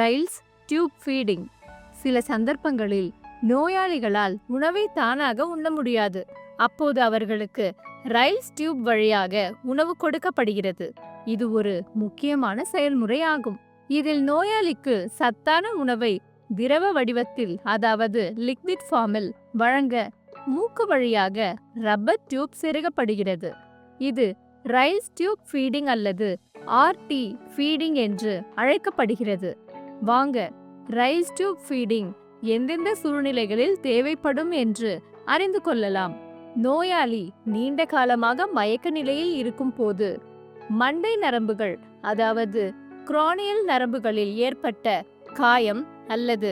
Rails tube feeding. சில சந்தர்ப்பங்களில் நோயாளிகளால் உணவை தானாக உண்ண முடியாது. அப்போது அவர்களுக்கு ரைல்ஸ் டியூப் வழியாக உணவு கொடுக்கப்படுகிறது. இது ஒரு முக்கியமான செயல்முறை ஆகும். இதில் நோயாளிக்கு சத்தான உணவை திரவ வடிவத்தில், அதாவது லிக்விட் ஃபார்மில் வழங்க மூக்கு வழியாக ரப்பர் டியூப் செருகப்படுகிறது. இது ரைல்ஸ் டியூப் ஃபீடிங் அல்லது ஆர்டி ஃபீடிங் என்று அழைக்கப்படுகிறது. வாங்க, ரைல்ஸ் டியூப் ஃபீடிங் எந்தெந்த சூழ்நிலைகளில் தேவைப்படும் என்று அறிந்து கொள்ளலாம். நோயாளி நீண்ட காலமாக மயக்க நிலையில் இருக்கும் போது, மண்டை நரம்புகள் அதாவது குரானியல் நரம்புகளில் ஏற்பட்ட காயம் அல்லது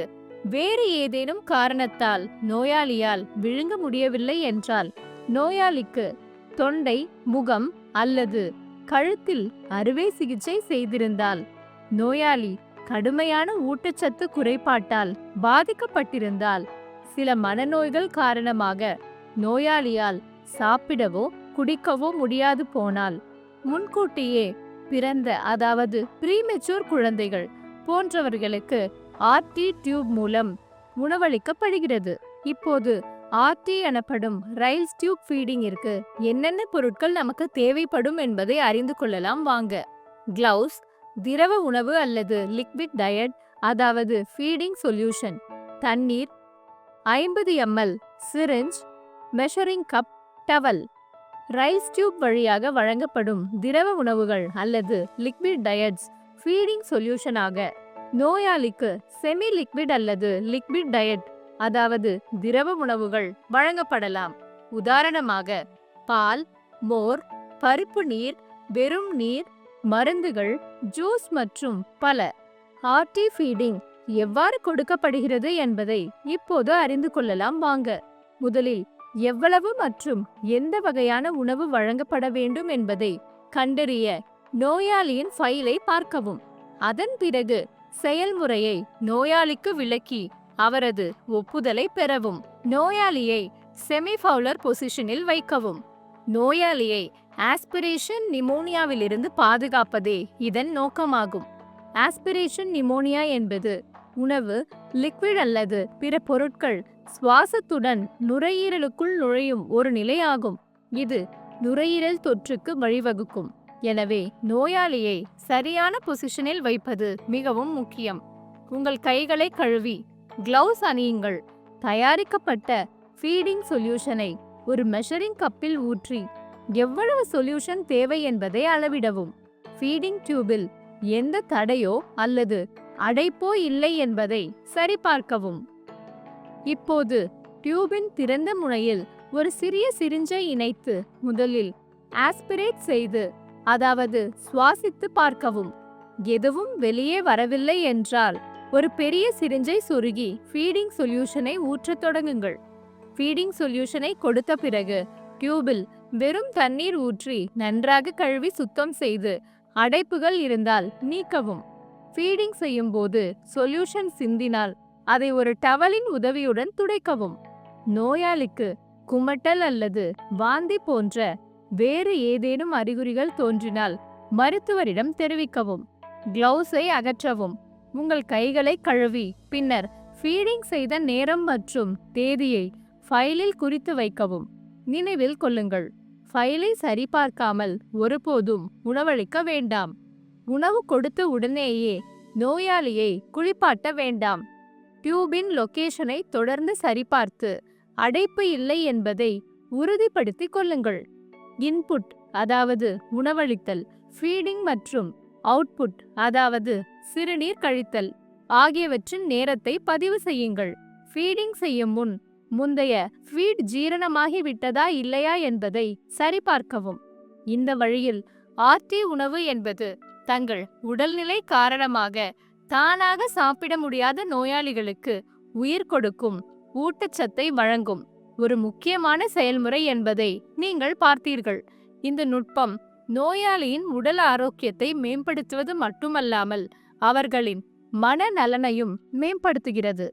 வேறு ஏதேனும் காரணத்தால் நோயாளியால் விழுங்க முடியவில்லை என்றால், நோயாளிக்கு தொண்டை, முகம் அல்லது கழுத்தில் அறுவை சிகிச்சை செய்திருந்தால், நோயாளி கடுமையான ஊட்டச்சத்து குறைபாட்டால் பாதிக்கப்பட்டிருந்தால், சில மனநோய்கள் காரணமாக நோயாளியால் சாப்பிடவோ குடிக்கவோ முடியாது போனால், முன்கூட்டியே பிறந்த அதாவது ப்ரீமெச்சூர் குழந்தைகள் போன்றவர்களுக்கு ஆர்டி டியூப் மூலம் உணவளிக்கப்படுகிறது. இப்போது ஆர்டி எனப்படும் ரைல்ஸ் டியூப் ஃபீடிங்கிற்கு என்னென்ன பொருட்கள் நமக்கு தேவைப்படும் என்பதை அறிந்து கொள்ளலாம் வாங்க. கிளவுஸ், திரவ உணவு அல்லது லிக்விட் டயட் அதாவது ஃபீடிங் சொல்யூஷன், தண்ணீர் 50 ml, syringe, measuring cup, towel. Rails tube வழியாக வழங்கப்படும் திரவ உணவுகள் அல்லது லிக்விட் டயட்ஸ் ஃபீடிங் சொல்யூஷனாக நோயாளிக்கு செமி லிக்விட் அல்லது லிக்விட் டயட் அதாவது திரவ உணவுகள் வழங்கப்படலாம். உதாரணமாக பால், மோர், பருப்பு நீர், வெறும் நீர், மருந்துகள், ஜூஸ் மற்றும் பல. ஆர்டி ஃபீடிங் எவ்வாறு கொடுக்கப்படுகிறது என்பதை இப்போது அறிந்து கொள்ளலாம் வாங்க. முதலில் எவ்வளவு மற்றும் எந்த வகையான உணவு வழங்கப்பட வேண்டும் என்பதை கண்டறிய நோயாளியின் ஃபைலை பார்க்கவும். அதன் பிறகு செயல்முறையை நோயாளிக்கு விளக்கி அவரது ஒப்புதலை பெறவும். நோயாளியை செமிஃபவுலர் பொசிஷனில் வைக்கவும். நோயாளியை ஆஸ்பிரேஷன் நிமோனியாவிலிருந்து பாதுகாப்பதே இதன் நோக்கமாகும். ஆஸ்பிரேஷன் நிமோனியா என்பது உணவு, லிக்விட் அல்லது பிற பொருட்கள் சுவாசத்துடன் நுரையீரலுக்குள் நுழையும் ஒரு நிலையாகும். இது நுரையீரல் தொற்றுக்கு வழிவகுக்கும். எனவே நோயாளியை சரியான பொசிஷனில் வைப்பது மிகவும் முக்கியம். உங்கள் கைகளை கழுவி கிளவுஸ் அணியுங்கள். தயாரிக்கப்பட்ட ஃபீடிங் சொல்யூஷனை ஒரு மெஷரிங் கப்பில் ஊற்றி எவ்வளவு சொல்யூஷன் தேவை என்பதை அளவிடவும். ஃபீடிங் டியூபில் எந்த தடையோ அல்லது அடைப்போ இல்லை என்பதை சரிபார்க்கவும். இப்போது டியூபின் திறந்த முனையில் ஒரு சிறிய சிரிஞ்சை இணைத்து முதலில் ஆஸ்பிரேட் செய்து, அதாவது சுவாசித்து பார்க்கவும். எதுவும் வெளியே வரவில்லை என்றால் ஒரு பெரிய சிரிஞ்சை சொருகி ஃபீடிங் சொல்யூஷனை ஊற்றத் தொடங்குங்கள். ஃபீடிங் சொல்யூஷனை கொடுத்த பிறகு டியூபில் வெறும் தண்ணீர் ஊற்றி நன்றாக கழுவி சுத்தம் செய்து அடைப்புகள் இருந்தால் நீக்கவும். ஃபீடிங் செய்யும் போது சொல்யூஷன் சிந்தினால் அதை ஒரு டவலின் உதவியுடன் துடைக்கவும். நோயாளிக்கு குமட்டல் அல்லது வாந்தி போன்ற வேறு ஏதேனும் அறிகுறிகள் தோன்றினால் மருத்துவரிடம் தெரிவிக்கவும். கிளவுஸை அகற்றவும். உங்கள் கைகளை கழுவி பின்னர் ஃபீடிங் செய்த நேரம் மற்றும் தேதியை ஃபைலில் குறித்து வைக்கவும். நினைவில் கொள்ளுங்கள், ஃபைலை சரிபார்க்காமல் ஒருபோதும் உணவளிக்க வேண்டாம். உணவு கொடுத்த உடனேயே நோயாளியை குளிப்பாட்ட வேண்டாம். டியூபின் லொகேஷனை தொடர்ந்து சரிபார்த்து அடைப்பு இல்லை என்பதை உறுதிப்படுத்திக் கொள்ளுங்கள். இன்புட் அதாவது உணவளித்தல், ஃபீடிங் மற்றும் அவுட்புட் அதாவது சிறுநீர் கழித்தல் ஆகியவற்றின் நேரத்தை பதிவு செய்யுங்கள். ஃபீடிங் செய்யும் முன் முந்தைய ஃபீட் ஜீரணமாகி விட்டதா இல்லையா என்பதை சரிபார்க்கவும். இந்த வழியில் ஆர்டி உணவு என்பது தங்கள் உடல்நிலை காரணமாக தானாக சாப்பிட முடியாத நோயாளிகளுக்கு உயிர் கொடுக்கும் ஊட்டச்சத்தை வழங்கும் ஒரு முக்கியமான செயல்முறை என்பதை நீங்கள் பார்த்தீர்கள். இந்த நுட்பம் நோயாளியின் உடல் ஆரோக்கியத்தை மேம்படுத்துவது மட்டுமல்லாமல் அவர்களின் மனநலனையும் மேம்படுத்துகிறது.